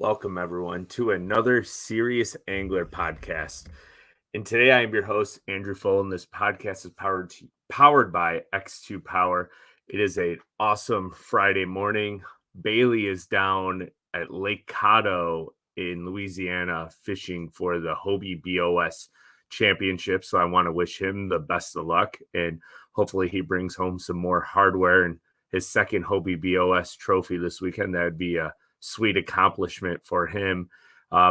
Welcome, everyone, to another Serious Angler podcast. And today I am your host, Andrew Fullen. This podcast is powered by X2 Power. It is an awesome Friday morning. Bailey is down at Lake Cotto in Louisiana fishing for the Hobie BOS Championship. So I want to wish him the best of luck, and hopefully he brings home some more hardware and his second Hobie BOS trophy this weekend. That would be a sweet accomplishment for him.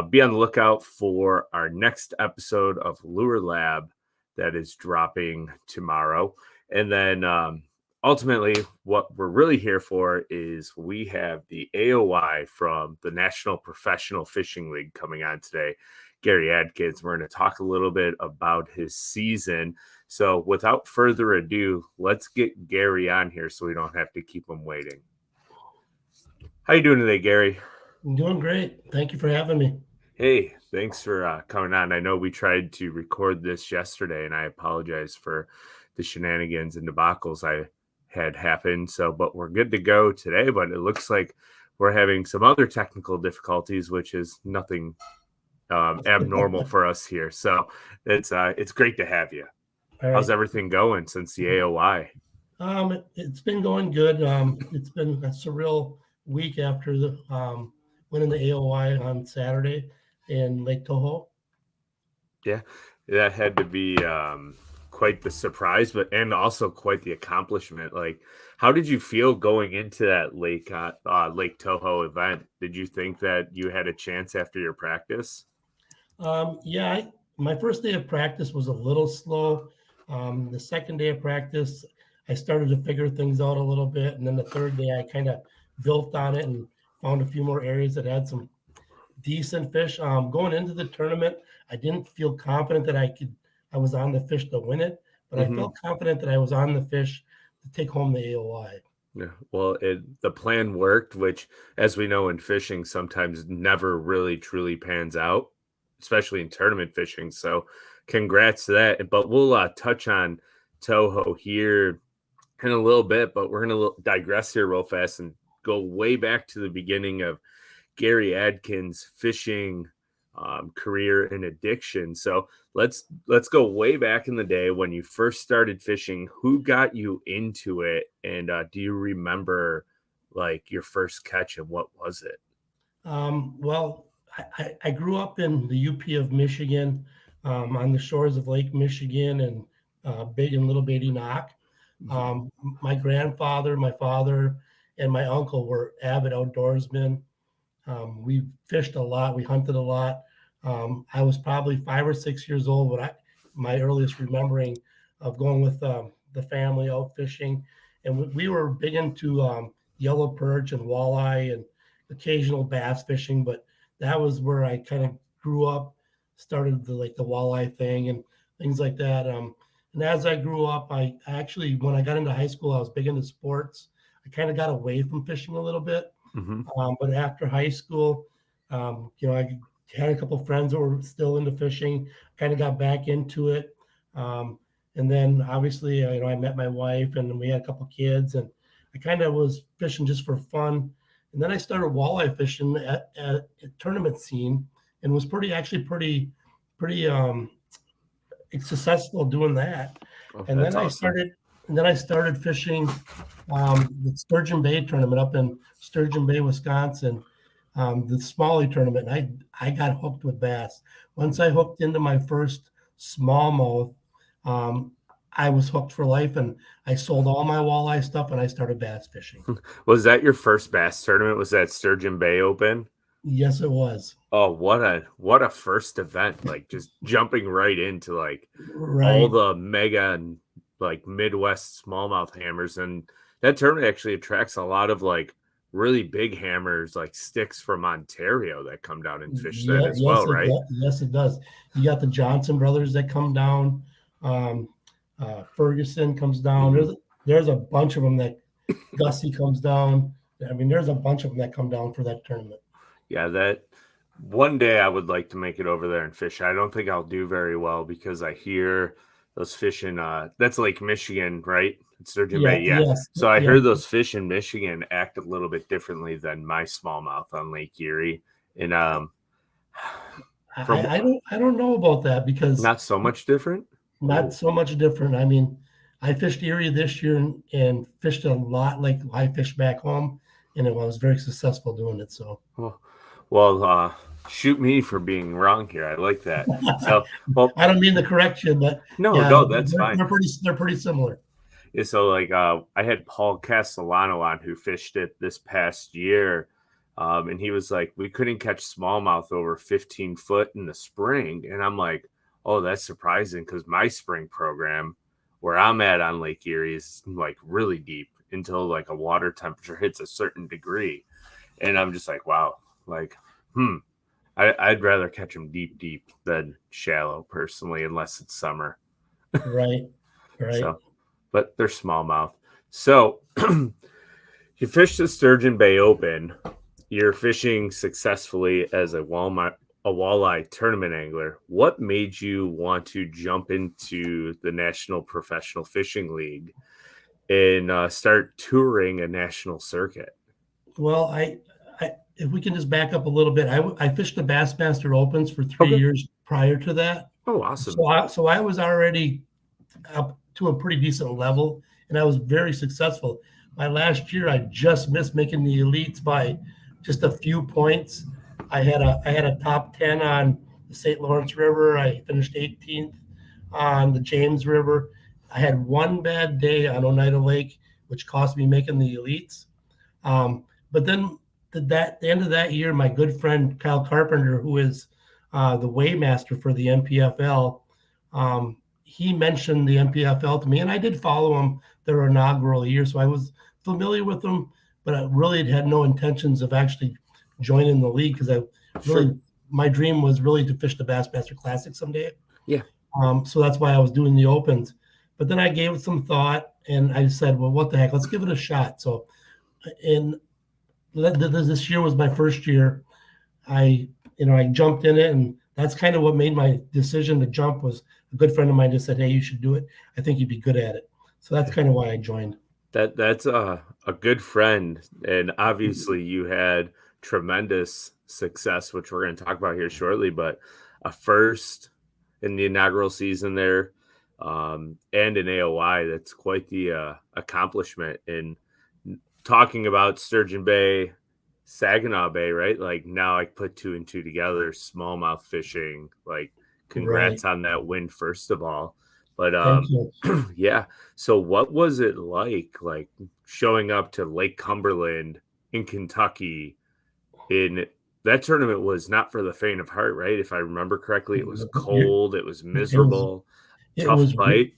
Be on the lookout for our next episode of Lure Lab that is dropping tomorrow. And then ultimately, what we're really here for is we have the AOY from the National Professional Fishing League coming on today. Gary Adkins. We're going to talk a little bit about his season. So without further ado, let's get Gary on here so we don't have to keep him waiting. How you doing today, Gary? I'm doing great. Thank you for having me. Hey, thanks for coming on. I know we tried to record this yesterday, and I apologize for the shenanigans and debacles I had happened. But we're good to go today. But it looks like we're having some other technical difficulties, which is nothing abnormal for us here. So it's great to have you. All How's right. everything going since the AOY? It's been going good. It's been a surreal week after the winning the AOY on Saturday in Lake Toho. Yeah, that had to be quite the surprise, and also quite the accomplishment. Like, how did you feel going into that Lake Toho event? Did you think that you had a chance after your practice? My first day of practice was a little slow. The second day of practice, I started to figure things out a little bit, and then the third day, I kind of built on it and found a few more areas that had some decent fish. Going into the tournament, I didn't feel confident that I was on the fish to win it, but I felt confident that I was on the fish to take home the AOY. Yeah, well, the plan worked, which, as we know in fishing, sometimes never really truly pans out, especially in tournament fishing. So congrats to that. But we'll touch on Toho here in a little bit, but we're going to digress here real fast and go way back to the beginning of Gary Adkins' fishing career and addiction. So let's go way back in the day when you first started fishing. Who got you into it, and do you remember like your first catch and what was it? Well, I grew up in the UP of Michigan, on the shores of Lake Michigan and Big and Little Beatty Knock. My grandfather, my father, and my uncle were avid outdoorsmen. We fished a lot. We hunted a lot. I was probably 5 or 6 years old when my earliest remembering of going with the family out fishing, and we were big into yellow perch and walleye and occasional bass fishing. But that was where I kind of grew up, started the walleye thing and things like that. And as I grew up, I actually, when I got into high school, I was big into sports. I kind of got away from fishing a little bit. But after high school, I had a couple friends that were still into fishing, kind of got back into it. And then obviously, I met my wife and we had a couple kids, and I kind of was fishing just for fun. And then I started walleye fishing at a tournament scene and was pretty successful doing that. Oh, And then awesome. I started fishing the Sturgeon Bay tournament up in Sturgeon Bay, Wisconsin, the Smalley tournament. I got hooked with bass. Once I hooked into my first smallmouth, I was hooked for life, and I sold all my walleye stuff and I started bass fishing. Was that your first bass tournament? Was that Sturgeon Bay Open? Yes, it was. Oh, what a first event! Like just jumping right into like Right. all the mega and like Midwest smallmouth hammers, and that tournament actually attracts a lot of like really big hammers, like sticks from Ontario that come down and fish that as well, right? Yes, it does. You got the Johnson brothers that come down. Ferguson comes down. There's a bunch of them that Gussie comes down. I mean, there's a bunch of them that come down for that tournament. Yeah, that one day I would like to make it over there and fish. I don't think I'll do very well because I hear those fish in that's Lake Michigan, right? It's Sturgeon Bay, yeah. Yes. So I Yeah. heard those fish in Michigan act a little bit differently than my smallmouth on Lake Erie. And from I don't know about that because not so much different. not Oh, so much different. I mean, I fished Erie this year and fished a lot like I fished back home, and I was very successful doing it. So well, well, shoot me for being wrong here. I like that. So, well, I don't mean to correct you, but no, yeah, no, that's fine. they're pretty similar. Yeah, so like I had Paul Castellano on who fished it this past year. And he was like, we couldn't catch smallmouth over 15 foot in the spring. And I'm like, oh, that's surprising because my spring program where I'm at on Lake Erie is like really deep until like a water temperature hits a certain degree. And I'm just like, wow, like, I'd rather catch them deep, deep than shallow personally, unless it's summer. Right, right. So, but they're smallmouth. So you fish the Sturgeon Bay Open. You're fishing successfully as a walleye tournament angler. What made you want to jump into the National Professional Fishing League and start touring a national circuit? Well, I if we can just back up a little bit, I fished the Bassmaster Opens for 3 years prior to that. Oh, awesome. So I was already up to a pretty decent level, and I was very successful. My last year, I just missed making the elites by just a few points. I had a top 10 on the St. Lawrence River. I finished 18th on the James River. I had one bad day on Oneida Lake, which cost me making the elites. But then the end of that year, my good friend Kyle Carpenter, who is the weighmaster for the MPFL, he mentioned the MPFL to me, and I did follow them their inaugural year, so I was familiar with them, but I really had no intentions of actually joining the league because I really Sure. my dream was really to fish the Bassmaster Classic someday. Yeah. So that's why I was doing the opens. But then I gave it some thought, and I said, well, what the heck? Let's give it a shot. So, in this year was my first year. I jumped in it, and that's kind of what made my decision to jump. Was a good friend of mine just said, "Hey, you should do it. I think you'd be good at it." So that's kind of why I joined. That's a good friend, and obviously you had tremendous success, which we're going to talk about here shortly. But a first in the inaugural season there, and an AOY, that's quite the accomplishment. And talking about Sturgeon Bay, Saginaw Bay, right? Like now I put two and two together, smallmouth fishing. Like, Right. congrats on that win, first of all. But Thank you. yeah. So what was it like showing up to Lake Cumberland in Kentucky in that tournament was not for the faint of heart, right? If I remember correctly, it was You're- cold, it was It was miserable, it tough was bite.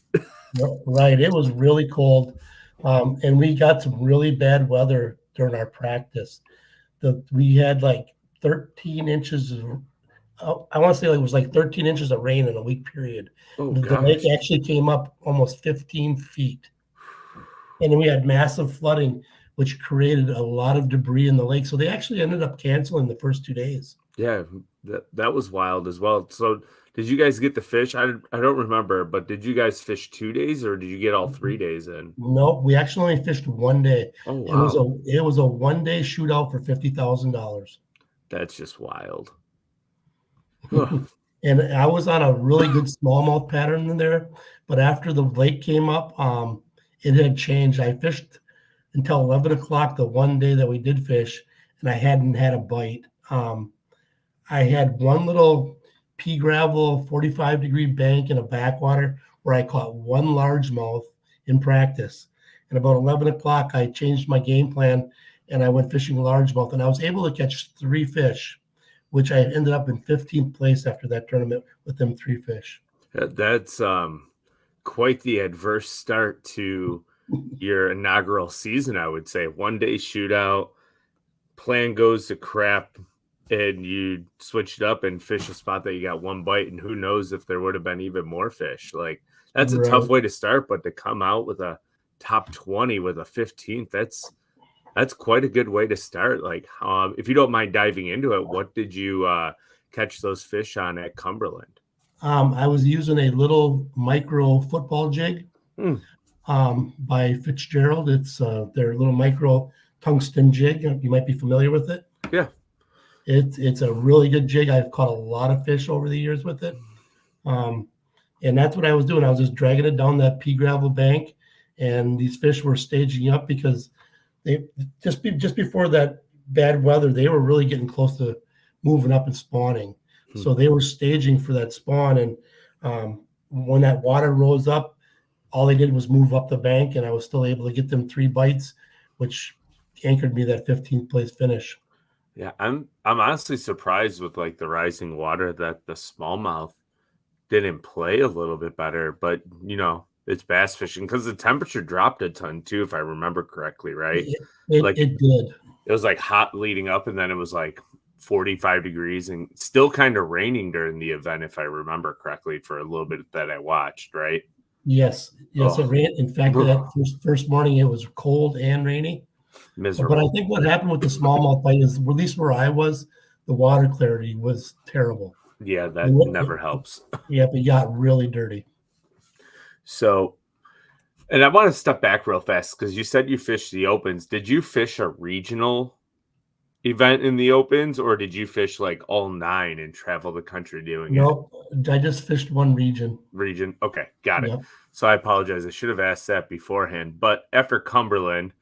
right. It was really cold, and we got some really bad weather during our practice. We had like 13 inches of I want to say like it was like 13 inches of rain in a week period. Oh The lake gosh. actually came up almost 15 feet. And then we had massive flooding, which created a lot of debris in the lake. So they actually ended up canceling the first 2 days. Yeah, that was wild as well. So did you guys get the fish? I don't remember, but did you guys fish 2 days or did you get all 3 days in? No, we actually only fished one day. Oh wow. It was a 1 day shootout for $50,000. That's just wild. Ugh. And I was on a really good smallmouth pattern in there, but after the lake came up, it had changed. I fished until 11 o'clock the one day that we did fish, and I hadn't had a bite. I had one little pea gravel 45-degree bank in a backwater where I caught one largemouth in practice. And about 11 o'clock, I changed my game plan and I went fishing largemouth, and I was able to catch 3 fish, which I ended up in 15th place after that tournament with them 3 fish. That's quite the adverse start to your inaugural season, I would say. 1 day shootout, plan goes to crap, and you switched up and fish a spot that you got one bite, and who knows if there would have been even more fish. Like, that's a tough Right. way to start, but to come out with a top 20 with a 15th, that's quite a good way to start. Like, if you don't mind diving into it, what did you catch those fish on at Cumberland? I was using a little micro football jig Hmm. by Fitzgerald. It's their little micro tungsten jig. You might be familiar with it. Yeah. It's a really good jig. I've caught a lot of fish over the years with it. And that's what I was doing. I was just dragging it down that pea gravel bank, and these fish were staging up because they just before that bad weather, they were really getting close to moving up and spawning. So they were staging for that spawn. And when that water rose up, all they did was move up the bank, and I was still able to get them 3 bites, which anchored me that 15th place finish. Yeah, I'm honestly surprised with like the rising water that the smallmouth didn't play a little bit better, but it's bass fishing because the temperature dropped a ton too, if I remember correctly, right? Like It did. it was like hot leading up, and then it was like 45 degrees and still kind of raining during the event, if I remember correctly, for a little bit that I watched, right? Yes, it Oh, rained. In fact, that first morning it was cold and rainy. But I miserable. think what happened with the smallmouth bite is, at least where I was, the water clarity was terrible. Yeah, It, that never helps. yep, it got really dirty. So, and I want to step back real fast because you said you fished the opens. Did you fish a regional event in the opens, or did you fish like all 9 and travel the country doing it? No, I just fished one region. Region. Okay, got it. Yep. So I apologize. I should have asked that beforehand. But after Cumberland,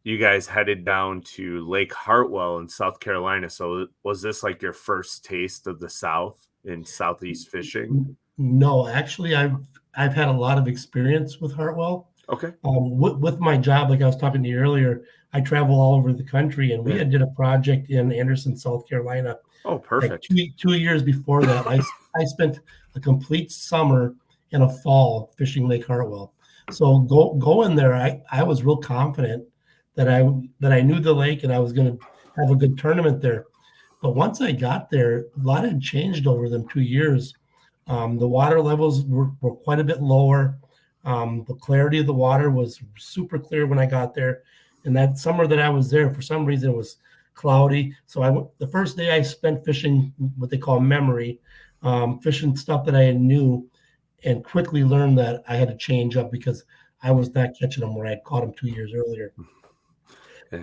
you guys headed down to Lake Hartwell in South Carolina. So was this like your first taste of the South in Southeast fishing? No, actually, I've had a lot of experience with Hartwell. Okay. With my job, like I was talking to you earlier, I travel all over the country, and we Yeah. had did a project in Anderson, South Carolina. Oh, Like perfect. 2 years before that, I spent a complete summer and a fall fishing Lake Hartwell. So going there, I was real confident that I knew the lake and I was going to have a good tournament there. But once I got there, a lot had changed over them 2 years. The water levels were quite a bit lower. The clarity of the water was super clear when I got there. And that summer that I was there, for some reason, it was cloudy. So the first day I spent fishing what they call memory, fishing stuff that I knew, and quickly learned that I had to change up because I was not catching them where I had caught them 2 years earlier.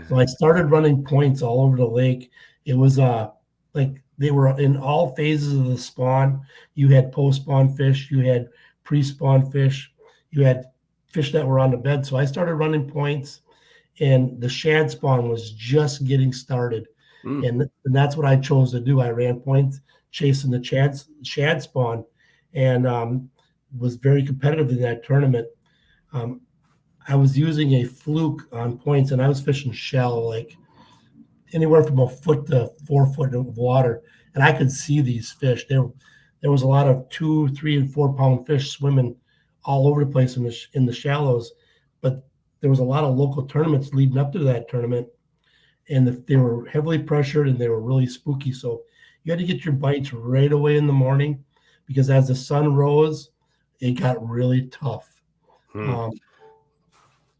So I started running points all over the lake. It was like they were in all phases of the spawn. You had post-spawn fish, you had pre-spawn fish, you had fish that were on the bed. So I started running points, and the shad spawn was just getting started. And that's what I chose to do. I ran points chasing the shad spawn, and was very competitive in that tournament. I was using a fluke on points, and I was fishing shell, like anywhere from a foot to 4 foot of water, and I could see these fish. There was a lot of 2, 3, and 4 pound fish swimming all over the place in the shallows, but there was a lot of local tournaments leading up to that tournament, and they were heavily pressured and they were really spooky. So you had to get your bites right away in the morning, because as the sun rose, it got really tough.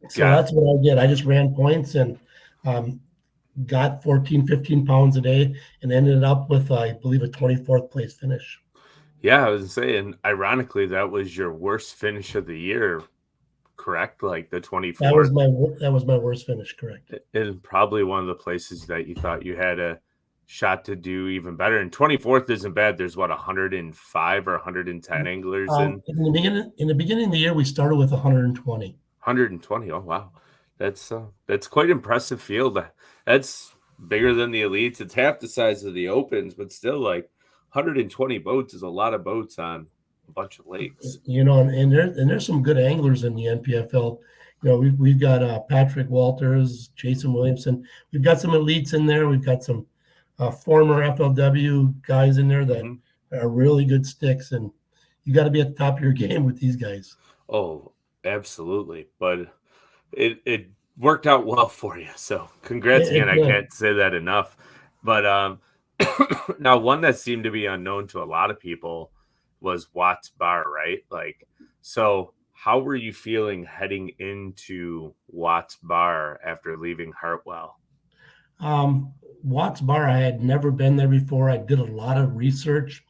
So Got that's what I did. I just ran points and got 14, 15 pounds a day, and ended up with, I believe, a 24th place finish. Yeah, I was saying, ironically, that was your worst finish of the year, correct? Like the 24th, That was my worst finish, correct? and probably one of the places that you thought you had a shot to do even better. And 24th isn't bad. There's what, 105 or 110 anglers in In the beginning of the year, we started with 120. 120. Oh wow, that's quite impressive field. That's bigger than the elites. It's half the size of the opens, but still, like 120 boats is a lot of boats on a bunch of lakes. And there's some good anglers in the NPFL. We've got Patrick Walters, Jason Williamson. We've got some elites in there. We've got some former FLW guys in there that are really good sticks, and you got to be at the top of your game with these guys. Oh, absolutely. But it worked out well for you. So congrats again. I can't say that enough. But now one that seemed to be unknown to a lot of people was Watts Bar, right? Like, so how were you feeling heading into Watts Bar after leaving Hartwell? Watts Bar, I had never been there before. I did a lot of research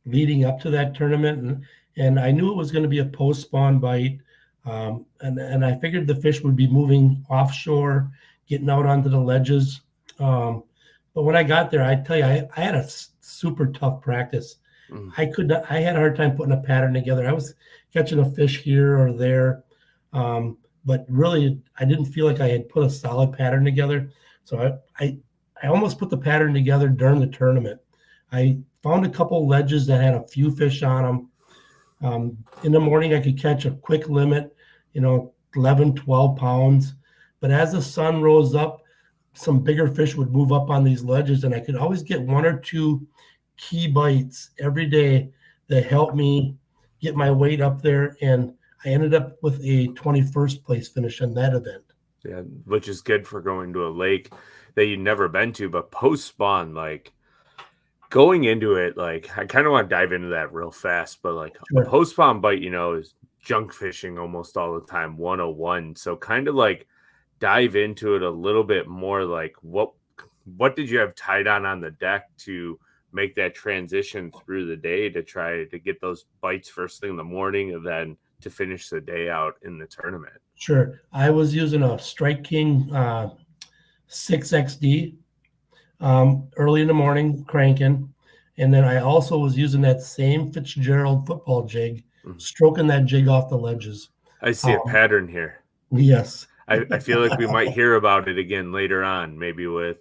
leading up to that tournament, and I knew it was going to be a post-spawn bite. And I figured the fish would be moving offshore, getting out onto the ledges. But But when I got there, I tell you, I had a super tough practice. Mm. I had a hard time putting a pattern together. I was catching a fish here or there. But really, I didn't feel like I had put a solid pattern together. So I almost put the pattern together during the tournament. I found a couple ledges that had a few fish on them. In the morning, I could catch a quick limit, 11, 12 pounds. But as the sun rose up, some bigger fish would move up on these ledges, and I could always get one or two key bites every day that helped me get my weight up there. And I ended up with a 21st place finish in that event. Yeah, which is good for going to a lake that you've never been to, but post spawn, like going into it, like I kind of want to dive into that real fast, but like a Sure. post spawn bite, is junk fishing almost all the time, 101. So kind of like dive into it a little bit more, like what did you have tied on the deck to make that transition through the day to try to get those bites first thing in the morning and then to finish the day out in the tournament? Sure. I was using a Strike King 6XD early in the morning cranking. And then I also was using that same Fitzgerald football jig, stroking that jig off the ledges. I see a pattern here. Yes. I feel like we might hear about it again later on, maybe with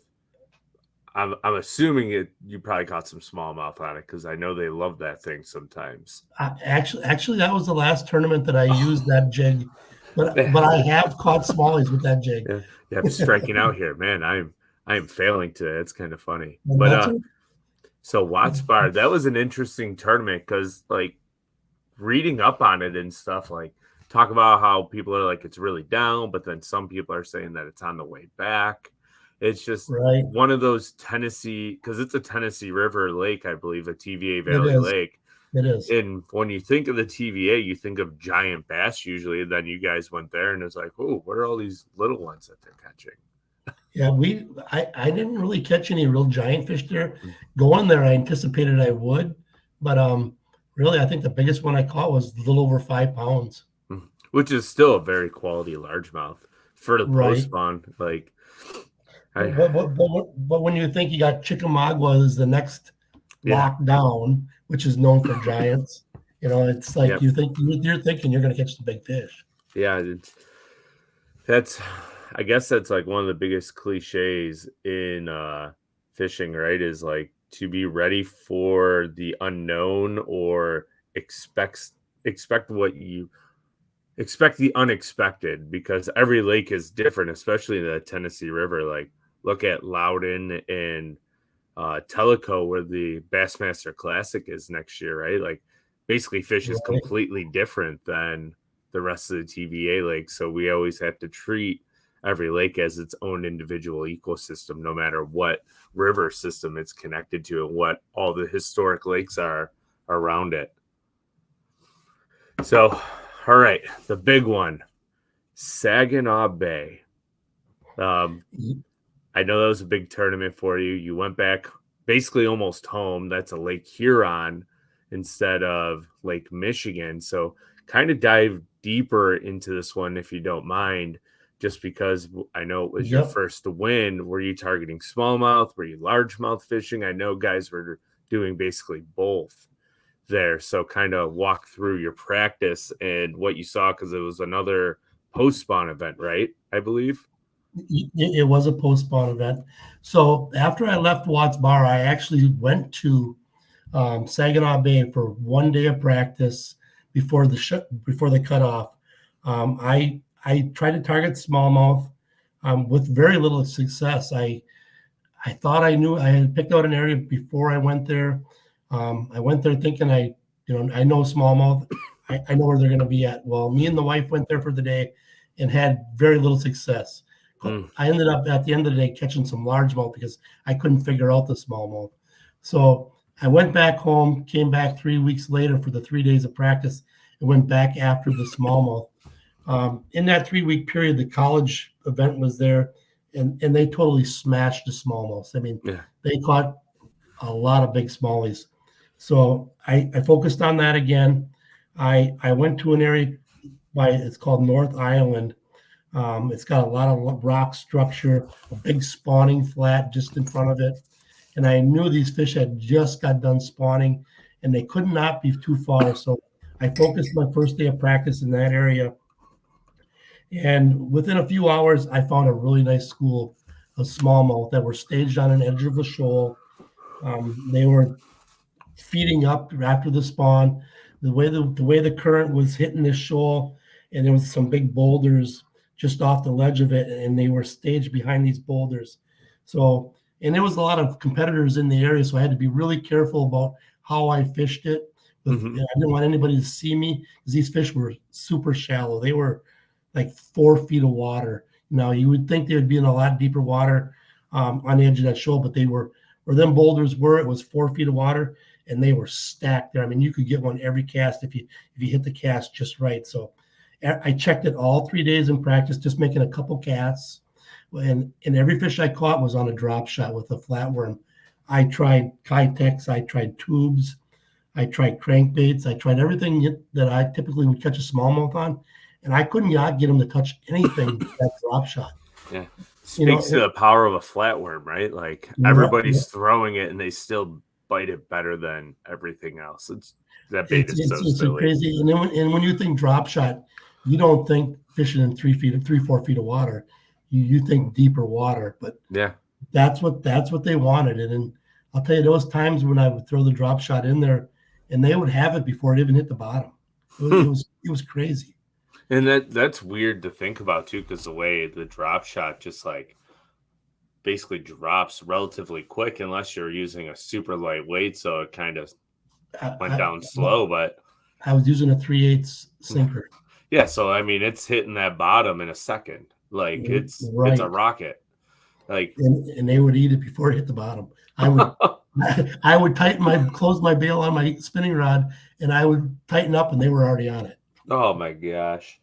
I'm assuming you probably caught some smallmouth on it because I know they love that thing sometimes. Actually, that was the last tournament that I used that jig, but I have caught smallies with that jig. Yeah, I'm striking out here, man. I am failing today. It's kind of funny, And but so Watts Bar, that was an interesting tournament because like reading up on it and stuff, like talk about how people are like it's really down, but then some people are saying that it's on the way back. It's just right. one of those Tennessee, because it's a Tennessee River lake, I believe, a TVA Valley Lake. It is. And when you think of the TVA, you think of giant bass usually. Then you guys went there and it's like, oh, what are all these little ones that they're catching? Yeah, I didn't really catch any real giant fish there. Going there, I anticipated I would, but really, I think the biggest one I caught was a little over 5 pounds. Which is still a very quality largemouth for the post spawn. Like, but when you think you got Chickamauga is the next lockdown, which is known for giants, it's like you're thinking you're going to catch the big fish. Yeah, I guess that's like one of the biggest cliches in fishing, right? Is like to be ready for the unknown or expect the unexpected, because every lake is different, especially in the Tennessee River. Like look at Loudon and Tellico, where the Bassmaster Classic is next year, right? Like basically fish is completely different than the rest of the TVA lakes. So we always have to treat every lake as its own individual ecosystem, no matter what river system it's connected to and what all the historic lakes are around it. So, all right, the big one, Saginaw Bay. I know that was a big tournament for you. You went back basically almost home. That's a Lake Huron instead of Lake Michigan. So kind of dive deeper into this one, if you don't mind, just because I know it was your first win. Were you targeting smallmouth? Were you largemouth fishing? I know guys were doing basically both there. So kind of walk through your practice and what you saw, because it was another post-spawn event, right? I believe. It was a post-spawn event. So after I left Watts Bar, I actually went to Saginaw Bay for 1 day of practice before the cutoff. I tried to target smallmouth with very little success. I thought I knew I had picked out an area before I went there. I went there thinking I know smallmouth. I know where they're going to be at. Well, me and the wife went there for the day and had very little success. I ended up at the end of the day catching some largemouth because I couldn't figure out the smallmouth. So I went back home, came back 3 weeks later for the 3 days of practice, and went back after the smallmouth. In that 3-week period, the college event was there, and they totally smashed the smallmouths. I mean, they caught a lot of big smallies. So I focused on that again. I went to an area it's called North Island. It's got a lot of rock structure, a big spawning flat just in front of it. And I knew these fish had just got done spawning and they could not be too far. So I focused my first day of practice in that area. And within a few hours, I found a really nice school of smallmouth that were staged on an edge of a shoal. They were feeding up after the spawn. The way the current was hitting this shoal, and there was some big boulders just off the ledge of it, and they were staged behind these boulders. So, and there was a lot of competitors in the area, so I had to be really careful about how I fished it. I didn't want anybody to see me because these fish were super shallow. They were like 4 feet of water. Now you would think they would be in a lot deeper water on the edge of that shoal, but they were where them boulders were. It was 4 feet of water, and they were stacked there. I mean, you could get one every cast if you hit the cast just right. So I checked it all 3 days in practice, just making a couple casts, and every fish I caught was on a drop shot with a flatworm. I tried Kitex, I tried tubes, I tried crankbaits, I tried everything that I typically would catch a smallmouth on, and I couldn't not get them to touch anything with that drop shot. Yeah. Speaks to the power of a flatworm, right? Like everybody's throwing it and they still bite it better than everything else. That bait is so silly. Crazy. And when you think drop shot, you don't think fishing in 4 feet of water. You think deeper water, but yeah, that's what they wanted. And I'll tell you, those times when I would throw the drop shot in there, and they would have it before it even hit the bottom. It was crazy. And that's weird to think about too, because the way the drop shot just like basically drops relatively quick, unless you're using a super light weight, so it kind of went down slow. But I was using a 3/8 sinker. Yeah, so I mean, it's hitting that bottom in a second. Like it's a rocket. Like and they would eat it before it hit the bottom. I would close my bail on my spinning rod, and I would tighten up, and they were already on it. Oh my gosh.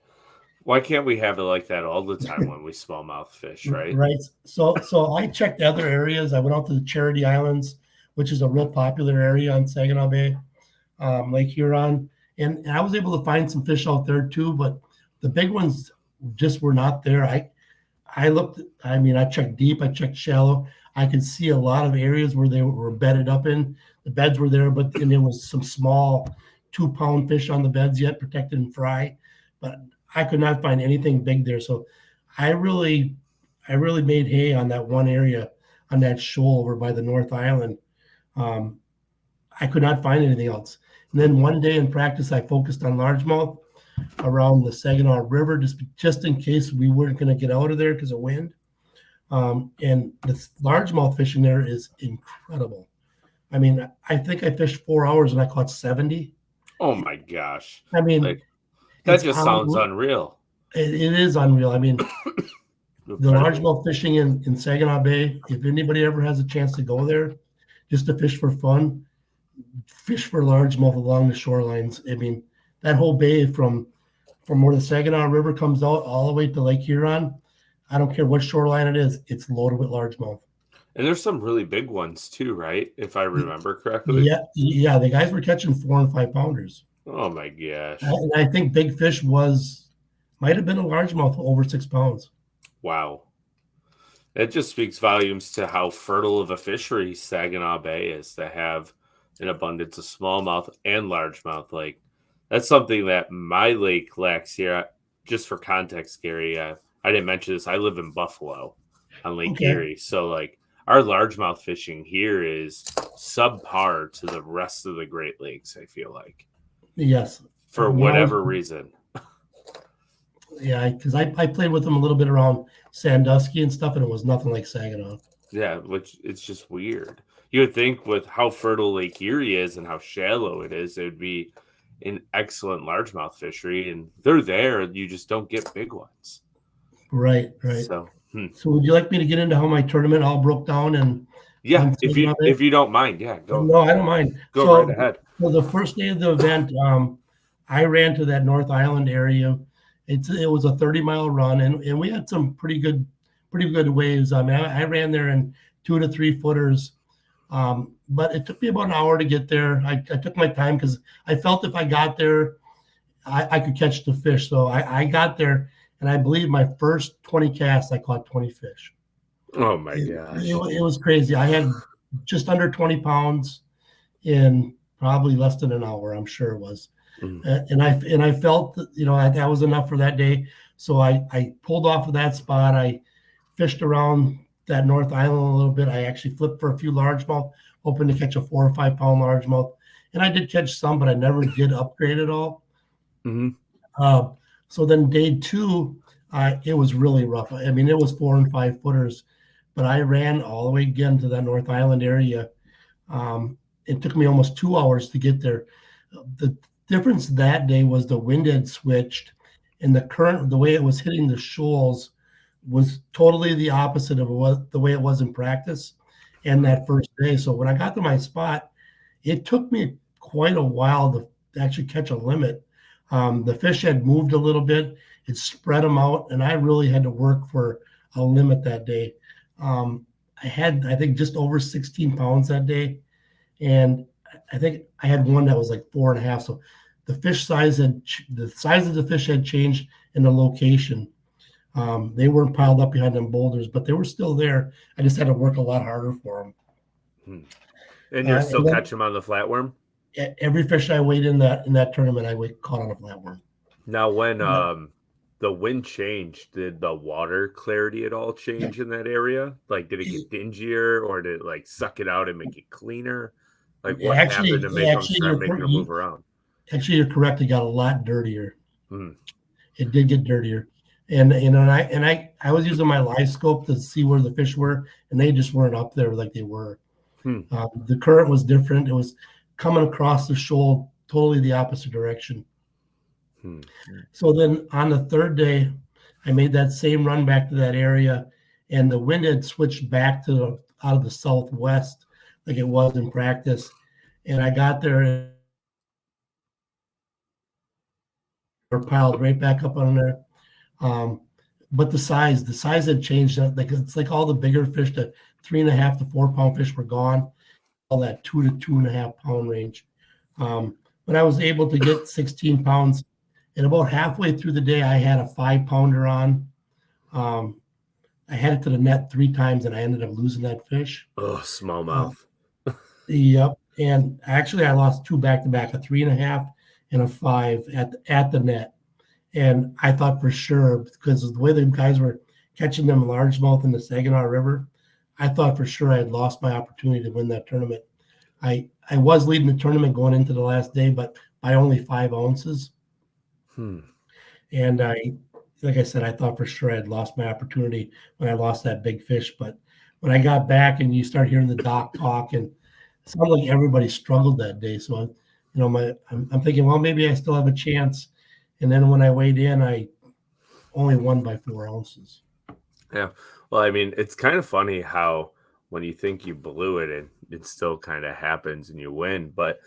Why can't we have it like that all the time when we smallmouth fish, right? Right. So I checked other areas. I went out to the Charity Islands, which is a real popular area on Saginaw Bay, Lake Huron. And I was able to find some fish out there too, but the big ones just were not there. I looked, I mean, I checked deep, I checked shallow. I could see a lot of areas where they were bedded up in. The beds were there, but and there was some small 2-pound fish on the beds yet, protected and fry. But I could not find anything big there. So I really made hay on that one area, on that shoal over by the North Island. I could not find anything else. And then one day in practice, I focused on largemouth around the Saginaw River, just in case we weren't going to get out of there because of wind. And the largemouth fishing there is incredible. I mean, I think I fished 4 hours and I caught 70. Oh my gosh. I mean, that just sounds unreal. It is unreal. I mean, the largemouth fishing in Saginaw Bay, if anybody ever has a chance to go there just to fish for fun, fish for largemouth along the shorelines. I mean, that whole bay from where the Saginaw River comes out all the way to Lake Huron, I don't care what shoreline it is, it's loaded with largemouth. And there's some really big ones too, right? If I remember correctly. Yeah. The guys were catching 4 and 5 pounders. Oh my gosh. And I think big fish might have been a largemouth over 6 pounds. Wow. It just speaks volumes to how fertile of a fishery Saginaw Bay is, to have an abundance of smallmouth and largemouth. Like, that's something that my lake lacks here. Just for context, Gary, I didn't mention this. I live in Buffalo on Lake Erie. So, like, our largemouth fishing here is subpar to the rest of the Great Lakes, I feel like. Yes. For whatever reason. Yeah, because I played with them a little bit around Sandusky and stuff, and it was nothing like Saginaw. Yeah, which it's just weird. You would think with how fertile Lake Erie is and how shallow it is, it would be an excellent largemouth fishery, and they're there. You just don't get big ones. Right. So would you like me to get into how my tournament all broke down? And yeah, if you don't mind, yeah, go. No, I don't mind. Go right ahead. So the first day of the event, I ran to that North Island area. It was a 30-mile run, and we had some pretty good waves. I mean, I ran there in 2 to 3 footers, but it took me about an hour to get there. I took my time because I felt if I got there, I could catch the fish. So I got there, and I believe my first 20 casts, I caught 20 fish. Oh my It, gosh. it was crazy. I had just under 20 pounds in probably less than an hour, I'm sure it was. And I felt that, that was enough for that day. So I pulled off of that spot. I fished around that North Island a little bit. I actually flipped for a few largemouth, hoping to catch a 4 or 5 pound largemouth. And I did catch some, but I never did upgrade at all. Mm-hmm. So then day two, it was really rough. I mean, it was 4 and 5 footers, but I ran all the way again to that North Island area. It took me almost 2 hours to get there. The difference that day was the wind had switched, and the current, the way it was hitting the shoals, was totally the opposite of the way it was in practice and that first day. So when I got to my spot, it took me quite a while to actually catch a limit. The fish had moved a little bit, it spread them out, and I really had to work for a limit that day. I had, I think, just over 16 pounds that day, and I think I had one that was like 4.5. So the size of the fish had changed in the location. They weren't piled up behind them boulders, but they were still there. I just had to work a lot harder for them. And you're still And then catching them on the flatworm? every fish I weighed in that tournament, I caught on a flatworm. Now, when the wind changed, did the water clarity at all change in that area? Like, did it get dingier, or did it like suck it out and make it cleaner? Like, what happened to make them start making them move around? Actually, you're correct. It got a lot dirtier. Hmm. It did get dirtier, and I was using my live scope to see where the fish were, and they just weren't up there like they were. The current was different. It was coming across the shoal totally the opposite direction. So then on the third day, I made that same run back to that area, and the wind had switched back to out of the southwest like it was in practice. And I got there and were piled right back up on there. But the size had changed. Like it's like all the bigger fish, the 3.5 to 4 pound fish were gone. All that 2 to 2.5 pound range. But I was able to get 16 pounds. And about halfway through the day, I had a 5 pounder on. I had it to the net 3 times, and I ended up losing that fish. Oh, smallmouth. Yep. And actually, I lost 2 back to back, a 3.5 and a 5 at the net. And I thought for sure, because of the way the guys were catching them largemouth in the Saginaw River, I thought for sure I had lost my opportunity to win that tournament. I was leading the tournament going into the last day, but by only 5 ounces. And like I said, I thought for sure I had lost my opportunity when I lost that big fish. But when I got back and you start hearing the doc talk, and it sounded like everybody struggled that day. So, I'm thinking, well, maybe I still have a chance. And then when I weighed in, I only won by 4 ounces. Yeah. Well, I mean, it's kind of funny how when you think you blew it, it still kind of happens and you win. But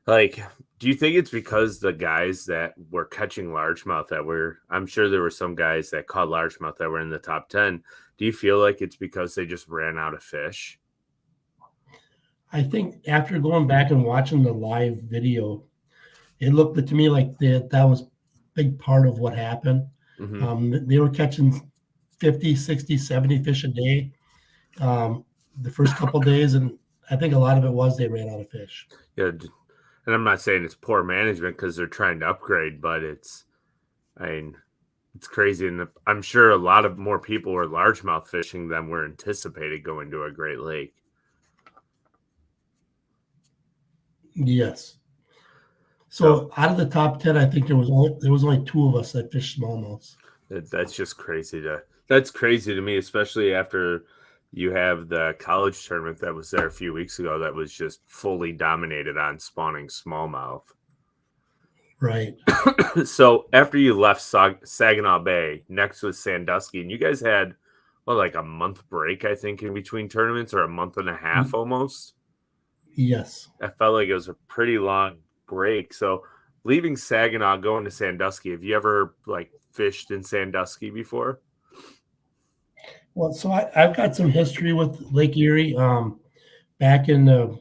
like, do you think it's because the guys that were catching largemouth I'm sure there were some guys that caught largemouth that were in the top 10. Do you feel like it's because they just ran out of fish? I think after going back and watching the live video, it looked to me like that was a big part of what happened. They were catching 50, 60, 70 fish a day the first couple of days, and I think a lot of it was they ran out of fish. Yeah, and I'm not saying it's poor management because they're trying to upgrade, but it's crazy. And I'm sure a lot of more people were largemouth fishing than were anticipated going to a Great Lake. Yes. So out of the top 10, I think there was only 2 of us that fished smallmouths. That's just crazy that's crazy to me, especially after you have the college tournament that was there a few weeks ago that was just fully dominated on spawning smallmouth. Right. So after you left Saginaw Bay, next was Sandusky, and you guys had like a month break, I think, in between tournaments, or a month and a half almost. Yes. I felt like it was a pretty long break. So leaving Saginaw, going to Sandusky, have you ever fished in Sandusky before? Well, so I've got some history with Lake Erie. Back in the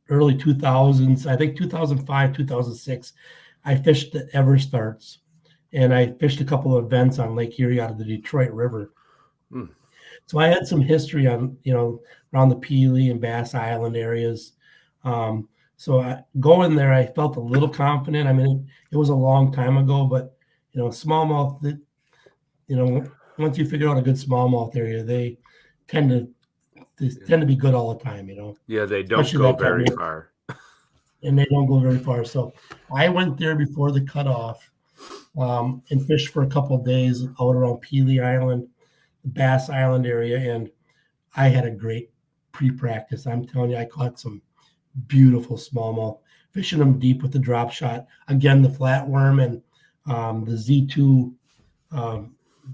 early 2000s, I think 2005, 2006, I fished the Ever Starts. and I fished a couple of events on Lake Erie out of the Detroit River. Hmm. So I had some history on, around the Pelee and Bass Island areas. So going there, I felt a little confident. I mean, it was a long time ago, but smallmouth, once you figure out a good smallmouth area, they tend to be good all the time. Yeah, they don't Especially go that time very of year, far. and they don't go very far. So I went there before the cutoff, and fished for a couple of days out around Pelee Island, Bass Island area, and I had a great pre-practice. I'm telling you, I caught some beautiful smallmouth, fishing them deep with the drop shot. Again, the flatworm and the Z2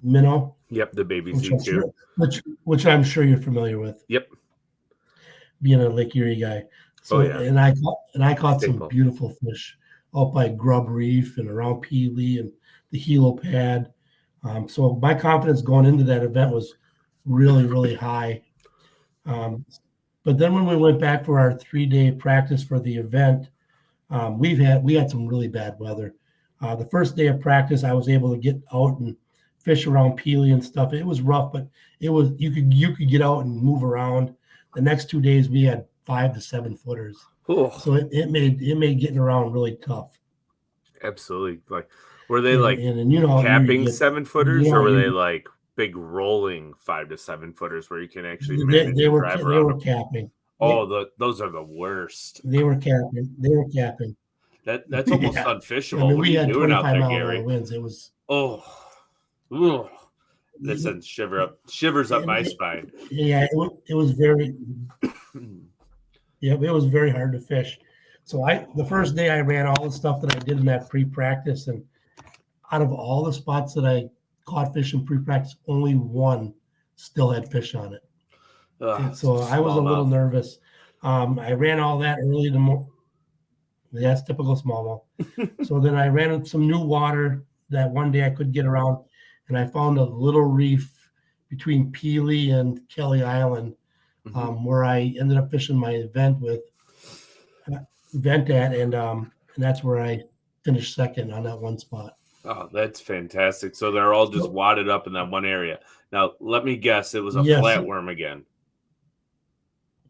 minnow, Yep, the baby which I'm Z2. sure, which I'm sure you're familiar with, Yep. being a Lake Erie guy. So, Oh, yeah. and I caught some Staple. beautiful fish out by Grub Reef and around Pelee and the helipad. So my confidence going into that event was really, really high. But then when we went back for our 3-day practice for the event, we had some really bad weather. The first day of practice, I was able to get out and fish around Pelee and stuff. It was rough, but you could get out and move around. The next 2 days, we had 5 to 7 footers, Oh, so it made getting around really tough. absolutely. Like, were they And like and you know how Erie capping gets. 7-footers, or were they like big rolling 5 to 7 footers where you can actually manage They and were drive they around were them? capping. Those are the worst. They were capping. They were capping. That's almost Yeah. I unfishable. mean, What are we you had doing out 25 there, mile an hour Gary? winds. It was. Oh, ugh. That sends shivers up my spine. Yeah, it was very, yeah, it was very hard to fish. So the first day I ran all the stuff that I did in that pre-practice, and out of all the spots that I caught fish in pre-practice, only one still had fish on it. And so I was a little Smallmouth. nervous. I ran all that early in the morning. That's typical smallmouth. So then I ran some new water that one day I could get around, and I found a little reef between Pelee and Kelly Island, where I ended up fishing my event at, and that's where I finished second on that one spot. Oh, that's fantastic. So they're all just So, wadded up in that one area. Now, let me guess, it was a yes, flatworm again.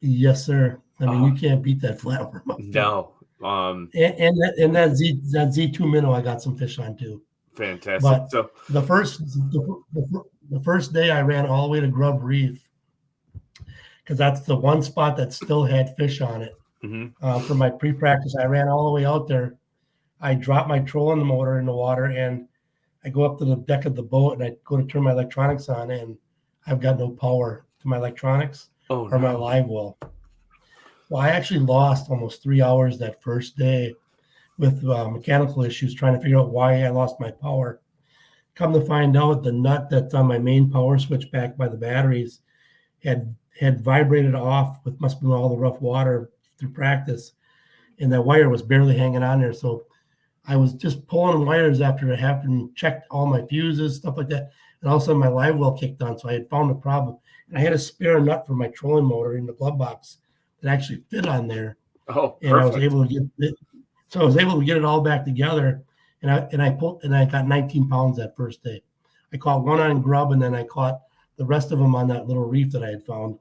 yes, sir. I mean, Oh, you can't beat that flatworm up there. no. And that Z2 minnow, I got some fish on too. Fantastic. But So, the first day I ran all the way to Grub Reef, because that's the one spot that still had fish on it. For my pre-practice, I ran all the way out there. I dropped my trolling motor in the water, and I go up to the deck of the boat, and I go to turn my electronics on, and I've got no power to my electronics oh or my no. live well. Well, I actually lost almost 3 hours that first day with mechanical issues, trying to figure out why I lost my power. Come to find out, the nut that's on my main power switch back by the batteries had vibrated off with must have been all the rough water through practice, and that wire was barely hanging on there. So I was just pulling wires after it happened, checked all my fuses, stuff like that, and all of a sudden my live well kicked on. So I had found a problem, and I had a spare nut for my trolling motor in the glove box that actually fit on there, Oh, and I was perfect. able to get it. So I was able to get it all back together, and I got 19 pounds that first day. I caught one on grub, and then I caught the rest of them on that little reef that I had found.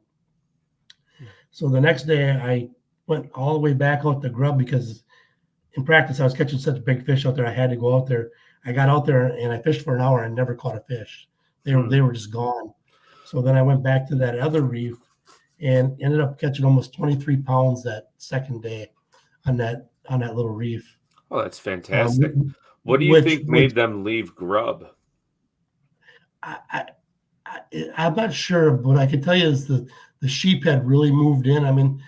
So the next day I went all the way back out to grub because in practice I was catching such big fish out there. I had to go out there. I got out there and I fished for an hour and never caught a fish. They were just gone. So then I went back to that other reef and ended up catching almost 23 pounds that second day on that little reef. Oh, that's fantastic. What do you Which think made them leave grub? I, I'm not sure, but I can tell you is the sheephead really moved in. I mean,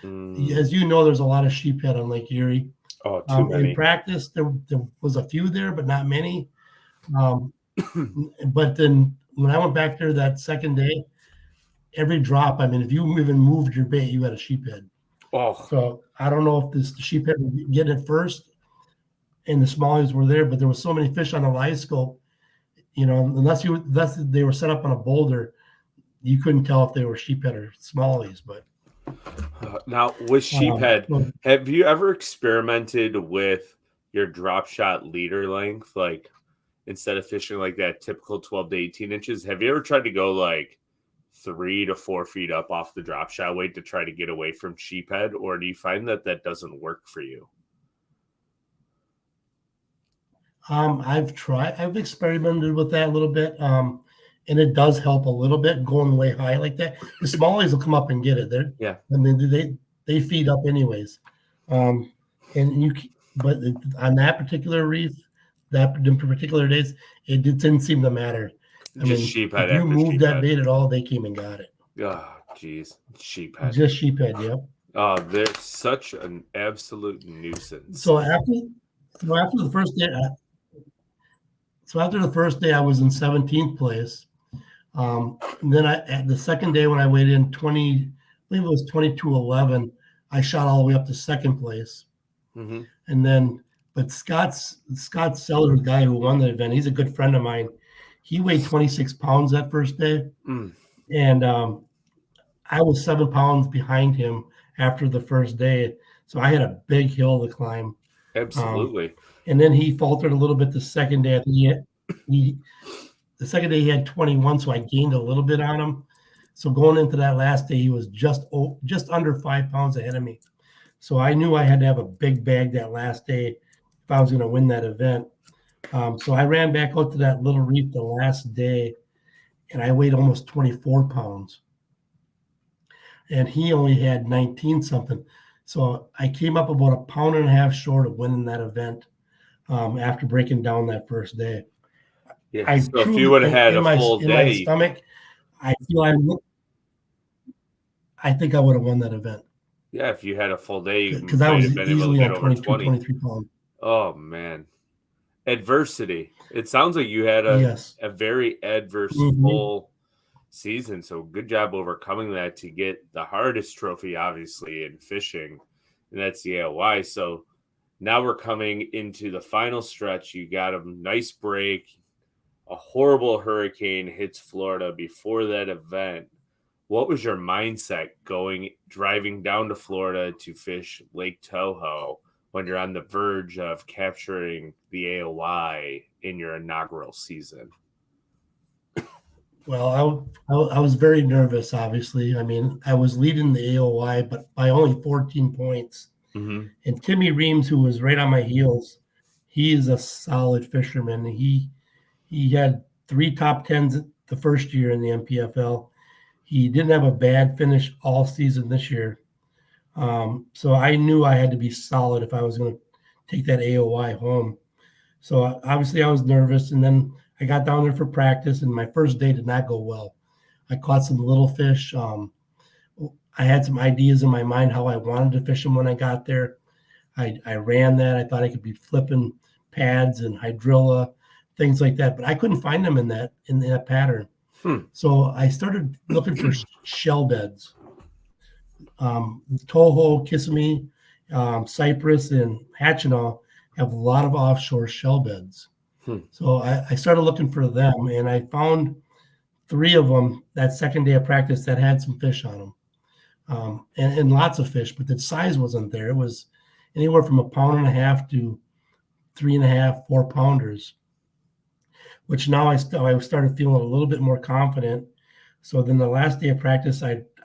as you know, there's a lot of sheephead on Lake Erie. Oh, too many. In practice, there was a few there, but not many. But then when I went back there that second day, every drop, I mean, if you even moved your bait, you had a sheephead. Oh, So I don't know if the sheephead would get it first and the smallies were there, but there was so many fish on the live scope, unless they were set up on a boulder, you couldn't tell if they were sheephead or smallies. But now with sheephead, have you ever experimented with your drop shot leader length? Like, instead of fishing like that typical 12 to 18 inches. Have you ever tried to go like 3 to 4 feet up off the drop shot weight to try to get away from sheephead, or do you find that that doesn't work for you? I've experimented with that a little bit. And it does help a little bit going way high like that. The smallies will come up and get it. Yeah. I mean, they feed up anyways. But on that particular reef, that in particular days, it didn't seem to matter. Just sheephead if you after moved that sheephead. bait at all, they came and got it. Oh, geez. Sheephead. Just sheephead, yep. Oh, they're such an absolute nuisance. So after the first day, I was in 17th place. And then at the second day when I weighed in 20, I believe it was 22:11, I shot all the way up to second place. Mm-hmm. And then, but Scott Seller, the guy who won the event, he's a good friend of mine. He weighed 26 pounds that first day. And I was 7 pounds behind him after the first day. So I had a big hill to climb. Absolutely. And then he faltered a little bit the second day. The second day he had 21, so I gained a little bit on him. So going into that last day, he was just under 5 pounds ahead of me. So I knew I had to have a big bag that last day if I was going to win that event. So I ran back out to that little reef the last day, and I weighed almost 24 pounds. And he only had 19 something. So I came up about 1.5 pounds short of winning that event after breaking down that first day. Yeah. So if you would have had a full day, in my stomach, I think I would have won that event. Yeah, if you had a full day, because I was easily at 22, 23 pounds. Oh man, adversity. It sounds like you had a very adverse full season. So good job overcoming that to get the hardest trophy, obviously, in fishing, and that's the AOY. So now we're coming into the final stretch. You got a nice break. A horrible hurricane hits Florida before that event. What was your mindset driving down to Florida to fish Lake Toho when you're on the verge of capturing the AOY in your inaugural season? Well, I was very nervous, obviously. I mean, I was leading the AOY, but by only 14 points. Mm-hmm. And Timmy Reams, who was right on my heels, he is a solid fisherman. He had 3 top 10s the first year in the MPFL. He didn't have a bad finish all season this year. So I knew I had to be solid if I was going to take that AOY home. So obviously I was nervous, and then I got down there for practice, and my first day did not go well. I caught some little fish. I had some ideas in my mind how I wanted to fish them when I got there. I ran that. I thought I could be flipping pads and hydrilla, things like that, but I couldn't find them in that pattern. So I started looking for shell beds. Toho, Kissimmee, Cypress, and Hatchinall have a lot of offshore shell beds. So I started looking for them, and I found 3 of them that second day of practice that had some fish on them, and lots of fish, but the size wasn't there. It was anywhere from 1.5 pounds to 3.5, 4 pounders, which now I started feeling a little bit more confident. So then the last day of practice,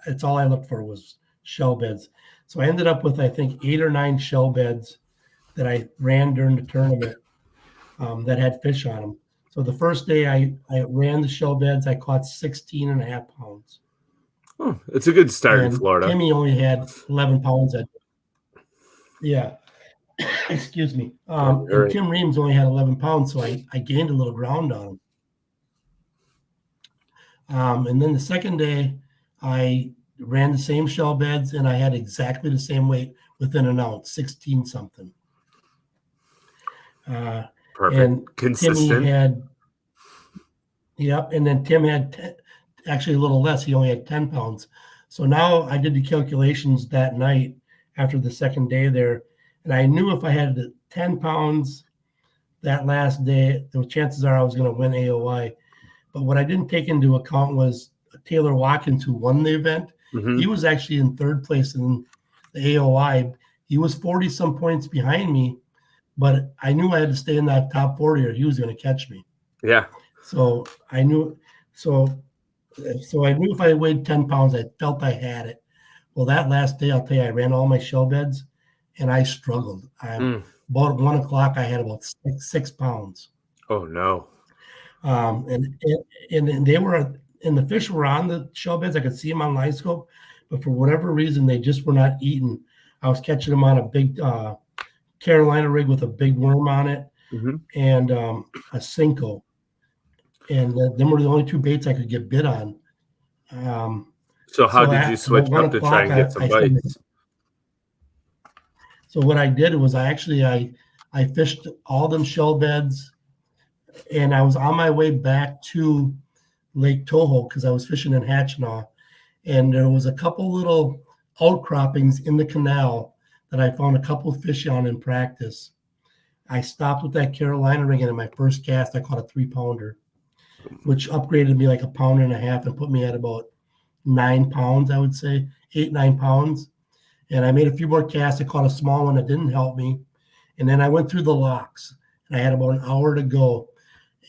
it's all I looked for was shell beds. So I ended up with, I think, 8 or 9 shell beds that I ran during the tournament that had fish on them. So the first day I ran the shell beds, I caught 16.5 pounds. Oh, it's a good start in Florida. Timmy only had 11 pounds. Yeah. Excuse me. And Tim Reams only had 11 pounds, so I gained a little ground on him. And then the second day, I ran the same shell beds, and I had exactly the same weight within an ounce, 16 something. Perfect. And consistent. Timmy had, and then Tim had actually a little less. He only had 10 pounds. So now I did the calculations that night after the second day there, and I knew if I had 10 pounds that last day, the chances are I was going to win AOY. But what I didn't take into account was Taylor Watkins, who won the event. Mm-hmm. He was actually in 3rd place in the AOY. He was 40-some points behind me, but I knew I had to stay in that top 40 or he was going to catch me. Yeah. So I knew, so so I knew if I weighed 10 pounds, I felt I had it. Well, that last day, I'll tell you, I ran all my shell beds and I struggled. Mm. About 1 o'clock, I had about 6 pounds. Oh no. Um, and, and they were, and the fish were on the shell beds. I could see them on live scope, but for whatever reason, they just were not eating. I was catching them on a big Carolina rig with a big worm on it Hmm. and a Cinco. And them were the only two baits I could get bit on. Um, So how so did you at about switch one up to try o'clock, and get some I said, bites? so what I did was I fished all them shell beds, and I was on my way back to Lake Toho because I was fishing in Hatchinaw, and there was a couple little outcroppings in the canal that I found a couple of fish on in practice. I stopped with that Carolina rig, and in my first cast, I caught a 3 pounder, which upgraded me like a pound and a half and put me at about 9 pounds, I would say, 8, 9 pounds. And I made a few more casts. I caught a small one that didn't help me. And then I went through the locks and I had about an hour to go.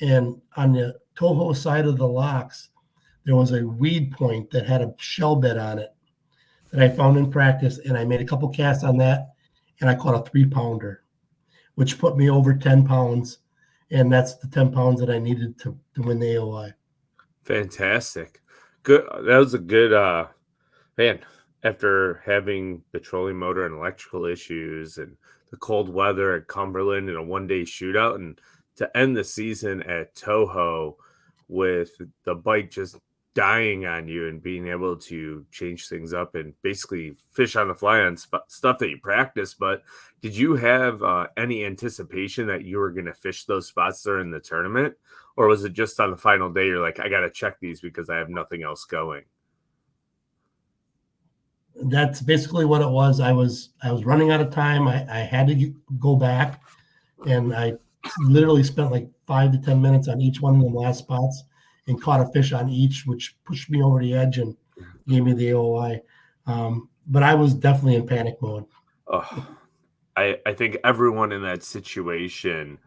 And on the Toho side of the locks, there was a weed point that had a shell bed on it that I found in practice. And I made a couple casts on that and I caught a 3 pounder, which put me over 10 pounds. And that's the 10 pounds that I needed to win the AOY. Fantastic. Good. That was a good man. After having the trolling motor and electrical issues and the cold weather at Cumberland in a 1-day shootout, and to end the season at Toho with the bike just dying on you and being able to change things up and basically fish on the fly on stuff that you practice. But did you have any anticipation that you were going to fish those spots during the tournament? Or was it just on the final day, you're like, I got to check these because I have nothing else going? That's basically what it was. I was running out of time. I had to go back, and I literally spent like 5 to 10 minutes on each one of the last spots and caught a fish on each, which pushed me over the edge and gave me the AOI. But I was definitely in panic mode. Oh, I think everyone in that situation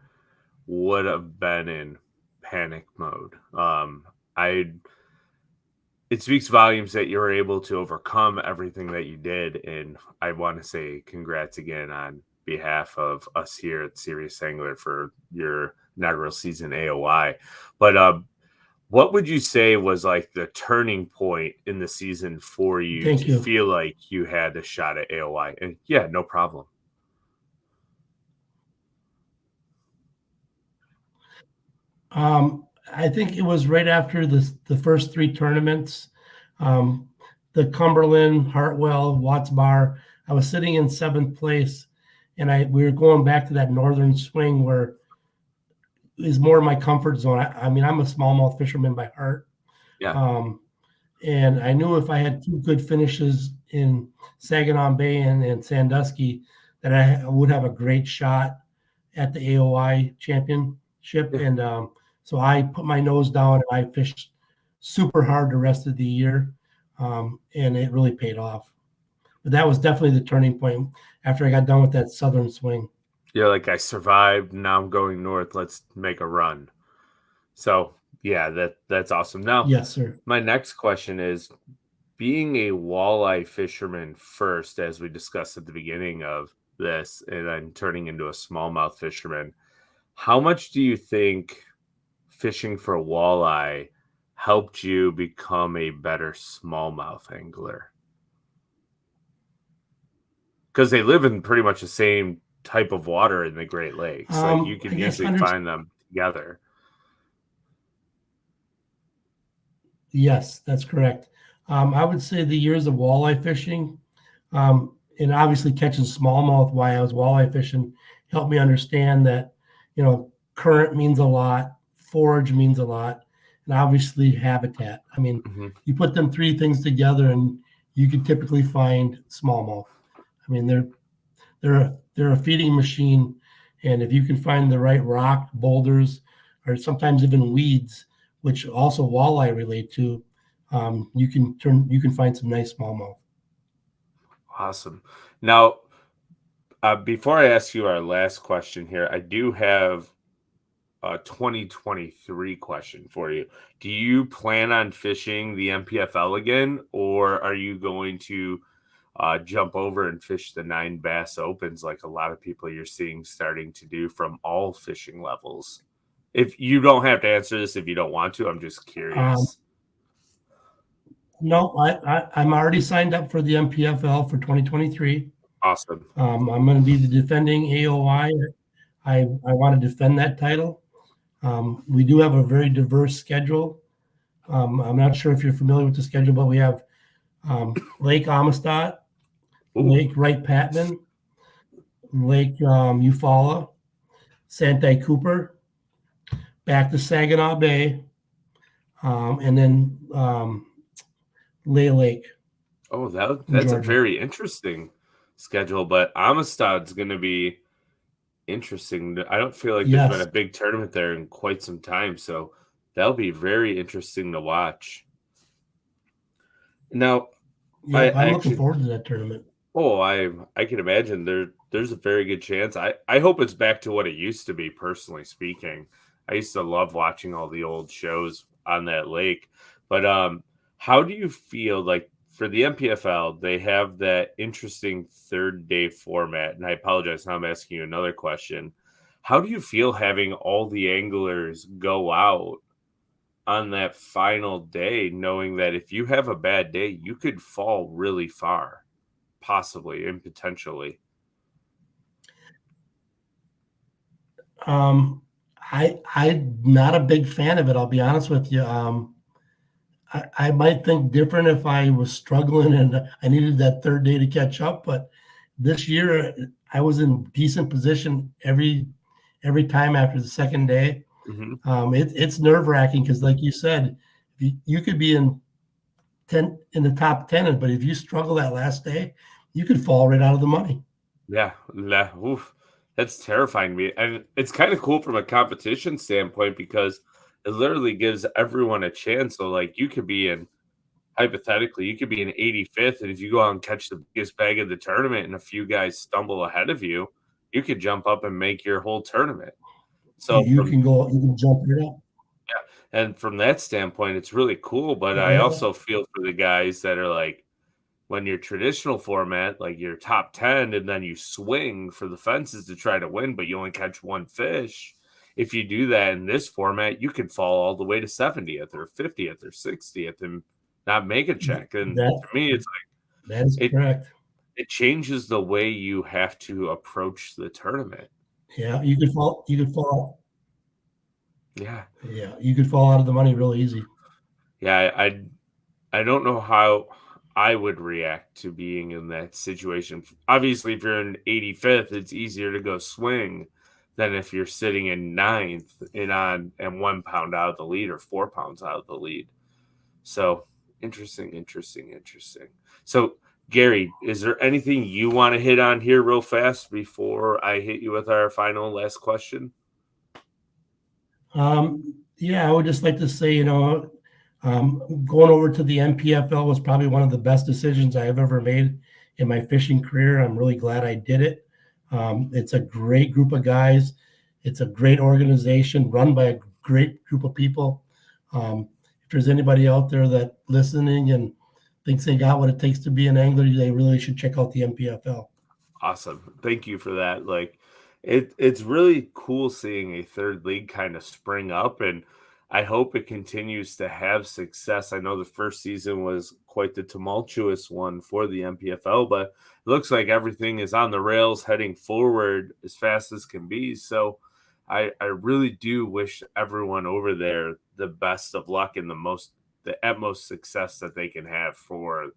would have been in panic mode. I It speaks volumes that you were able to overcome everything that you did, and I want to say congrats again on behalf of us here at Serious Angler for your inaugural season AOY. But what would you say was like the turning point in the season for you Thank to you. feel like you had a shot at AOY? And yeah, no problem. I think it was right after the first three tournaments, um, the Cumberland, Hartwell, Watts Bar. I was sitting in seventh place, and we were going back to that northern swing where is more my comfort zone. I mean, I'm a smallmouth fisherman by heart, Yeah. um, and I knew if I had two good finishes in Saginaw Bay and Sandusky, that I would have a great shot at the AOI championship. Yeah. And so I put my nose down and I fished super hard the rest of the year, and it really paid off. But that was definitely the turning point after I got done with that southern swing. You're like, I survived. Now I'm going north. Let's make a run. So yeah, that's awesome. Now, Yes, sir. my next question is, being a walleye fisherman first, as we discussed at the beginning of this, and then turning into a smallmouth fisherman, how much do you think fishing for walleye helped you become a better smallmouth angler? Because they live in pretty much the same type of water in the Great Lakes. Like you I can guess usually find them together. yes, that's correct. I would say the years of walleye fishing, and obviously catching smallmouth while I was walleye fishing, helped me understand that, current means a lot, forage means a lot, and obviously habitat. I mean, Hmm. you put them three things together, and you can typically find smallmouth. I mean, they're a feeding machine, and if you can find the right rock, boulders, or sometimes even weeds, which also walleye relate to, you can find some nice smallmouth. Awesome. Now, before I ask you our last question here, I do have 2023 question for you. Do you plan on fishing the MPFL again, or are you going to jump over and fish the 9 Bass Opens like a lot of people you're seeing starting to do from all fishing levels? If you don't have to answer this if you don't want to, I'm just curious. No, I'm already signed up for the MPFL for 2023. Awesome. I'm going to be the defending AOY. I want to defend that title. We do have a very diverse schedule. I'm not sure if you're familiar with the schedule, but we have Lake Amistad, Lake Wright-Patman, Lake Eufaula, Santa Cooper, back to Saginaw Bay, and then Lay Lake. Oh, that's a very interesting schedule, but Amistad's going to be interesting. I don't feel like there's been a big tournament there in quite some time, so that'll be very interesting to watch. Now, yeah, I'm looking forward to that tournament. Oh, I can imagine there's a very good chance. I hope it's back to what it used to be, personally speaking. I used to love watching all the old shows on that lake. But how do you feel like for the MPFL, they have that interesting third day format? And I apologize, now I'm asking you another question. How do you feel having all the anglers go out on that final day, knowing that if you have a bad day, you could fall really far, possibly and potentially? I'm not a big fan of it, I'll be honest with you. I might think different if I was struggling and I needed that third day to catch up, but this year I was in decent position every time after the second day. It's nerve-wracking because, like you said, you could be in the top 10, but if you struggle that last day, you could fall right out of the money. Yeah, oof, that's terrifying me, and it's kind of cool from a competition standpoint because it literally gives everyone a chance. So, like, you could be in hypothetically, you could be in 85th, and if you go out and catch the biggest bag of the tournament, and a few guys stumble ahead of you, you could jump up and make your whole tournament. So you can jump right up. Yeah, and from that standpoint, it's really cool. But I also feel for the guys that are like, when your traditional format, like your top 10, and then you swing for the fences to try to win, but you only catch one fish. If you do that in this format, you could fall all the way to 70th or 50th or 60th and not make a check. And to me, it's like that is correct. It changes the way you have to approach the tournament. Yeah, you could fall. Yeah. Yeah, you could fall out of the money real easy. Yeah, I don't know how I would react to being in that situation. Obviously, if you're in 85th, it's easier to go swing than if you're sitting in 9th and 1 pound out of the lead or 4 pounds out of the lead. So interesting. So, Gary, is there anything you want to hit on here real fast before I hit you with our final last question? Yeah, I would just like to say, going over to the MPFL was probably one of the best decisions I have ever made in my fishing career. I'm really glad I did it. It's a great group of guys. It's a great organization run by a great group of people. If there's anybody out there that listening and thinks they got what it takes to be an angler, they really should check out the MPFL. Awesome. Thank you for that. Like, it's really cool seeing a third league kind of spring up, and I hope it continues to have success. I know the first season was quite the tumultuous one for the MPFL, but it looks like everything is on the rails heading forward as fast as can be. So I really do wish everyone over there the best of luck and the utmost success that they can have for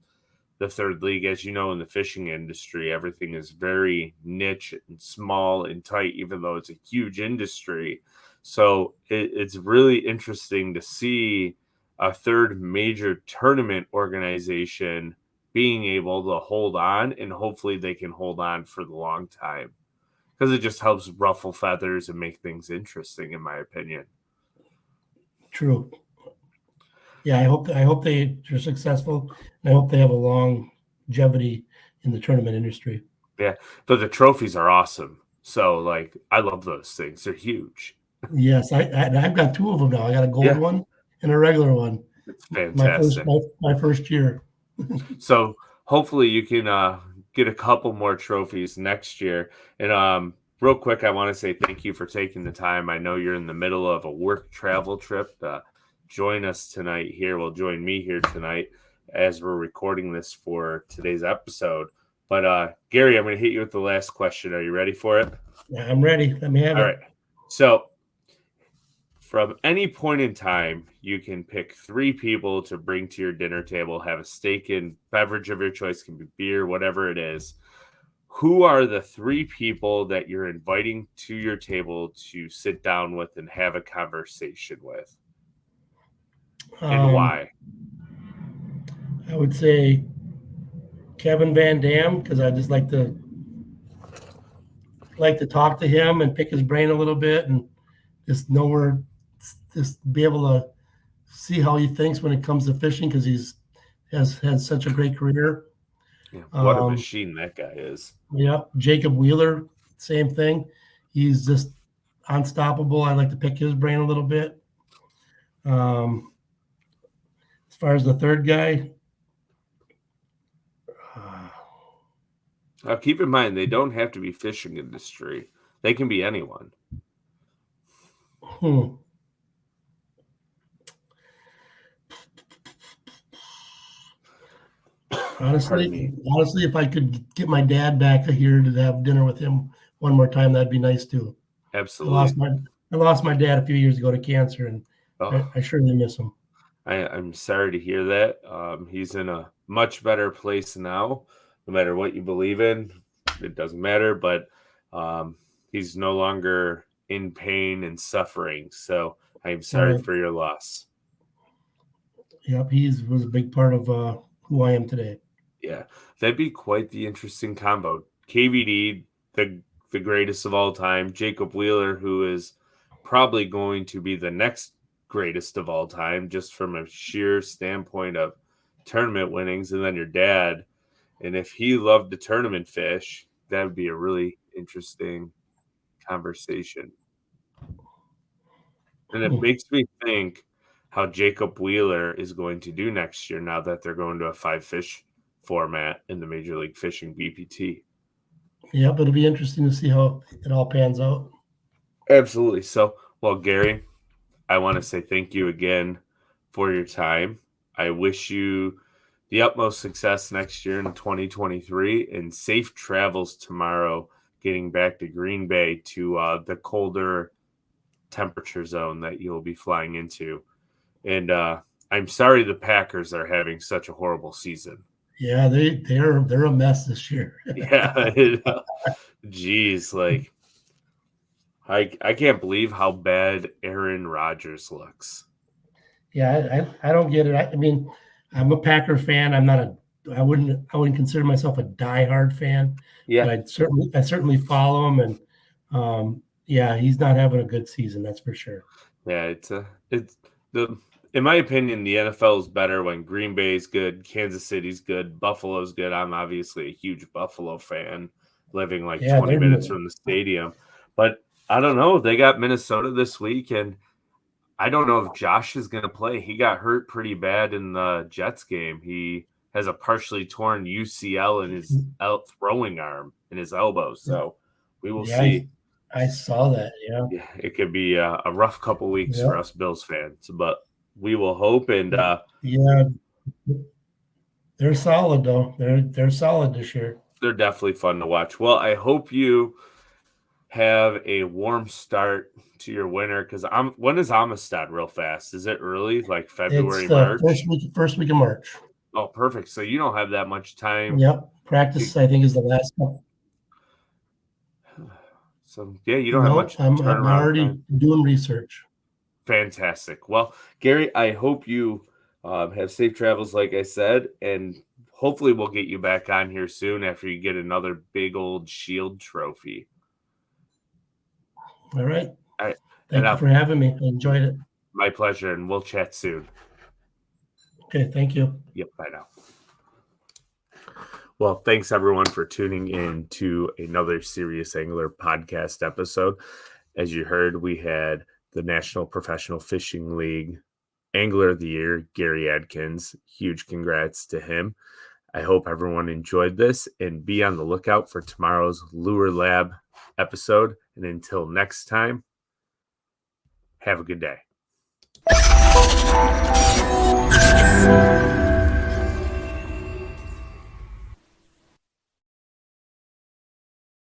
the third league. As you know, in the fishing industry, everything is very niche and small and tight, even though it's a huge industry. So it's really interesting to see a third major tournament organization being able to hold on, and hopefully they can hold on for the long time, because it just helps ruffle feathers and make things interesting, in my opinion. True. Yeah, I hope they're successful. And I hope they have a longevity in the tournament industry. Yeah, but the trophies are awesome. So, like, I love those things. They're huge. Yes, I've got two of them now. I got a gold Yeah, one and a regular one. it's My first fantastic. my first year. So hopefully you can get a couple more trophies next year. And real quick, I want to say thank you for taking the time. I know you're in the middle of a work travel trip. Join us tonight here. Well, join me here tonight as we're recording this for today's episode. But Gary, I'm going to hit you with the last question. Are you ready for it? Yeah, I'm ready. Let me have All it. right. So from any point in time, you can pick three people to bring to your dinner table, have a steak and beverage of your choice, can be beer, whatever it is. Who are the three people that you're inviting to your table to sit down with and have a conversation with? And Um, why? I would say Kevin Van Dam because I just like to talk to him and pick his brain a little bit and just know where just be able to see how he thinks when it comes to fishing because he's has had such a great career. Yeah, what a Um, machine that guy is. yeah, Jacob Wheeler, same thing. He's just unstoppable. I like to pick his brain a little bit. Um, as far as the third guy, uh, Now, keep in mind, they don't have to be fishing industry. They can be anyone. hmm, Pardon me. honestly, if I could get my dad back here to have dinner with him one more time, that'd be nice too. I lost Absolutely. my I lost my dad a few years ago to cancer, and Oh, I surely miss him. I'm sorry to hear that. He's in a much better place now, no matter what you believe in. It doesn't matter, but um, he's no longer in pain and suffering. So I'm sorry Right. for your loss. Yep. He was a big part of who I am today. Yeah, that'd be quite the interesting combo. KVD, the greatest of all time, Jacob Wheeler, who is probably going to be the next greatest of all time, just from a sheer standpoint of tournament winnings, and then your dad. And if he loved to tournament fish, that would be a really interesting conversation. And it Hmm. makes me think how Jacob Wheeler is going to do next year now that they're going to a 5 fish format in the Major League Fishing BPT. Yep. It'll be interesting to see how it all pans out. Absolutely. So, well, Gary, I want to say thank you again for your time. I wish you the utmost success next year in 2023 and safe travels tomorrow getting back to Green Bay to the colder temperature zone that you'll be flying into. And I'm sorry the Packers are having such a horrible season. Yeah, they're a mess this year. Yeah. Geez, like I can't believe how bad Aaron Rodgers looks. Yeah, I don't get it. I mean, I'm a Packer fan. I'm not a I wouldn't consider myself a diehard fan, but Yeah. I certainly follow him and yeah, he's not having a good season, that's for sure. Yeah, it's the in my opinion, the NFL is better when Green Bay's good, Kansas City's good, Buffalo's good. I'm obviously a huge Buffalo fan, living like Yeah, 20 they're minutes doing from the stadium. But I don't know. They got Minnesota this week, and I don't know if Josh is going to play. He got hurt pretty bad in the Jets game. He has a partially torn UCL in his throwing arm in his elbow. So we will Yeah, see. I saw that. Yeah. Yeah, it could be a rough couple weeks for Yep. us Bills fans, but we will hope. And Yeah, they're solid though. They're solid this year. they're definitely fun to watch. Well, I hope you have a warm start to your winter because when is Amistad real fast? Is it early, like It's February, the March? first week of March. Oh, perfect. So you don't have that much time Yep. to. Practice I think is the last couple. So yeah, you don't have No, much I'm turnaround already time. doing research. Fantastic. Well, Gary, I hope you have safe travels, like I said, and hopefully we'll get you back on here soon after you get another big old Shield trophy. All right. All right, and Thank you for having me. I enjoyed it. my pleasure, and we'll chat soon. Okay, thank you. Yep, bye now. Well, thanks everyone for tuning in to another Serious Angler podcast episode. As you heard, we had the National Professional Fishing League Angler of the Year, Gary Adkins. Huge congrats to him. I hope everyone enjoyed this, and be on the lookout for tomorrow's Lure Lab episode. And until next time, have a good day.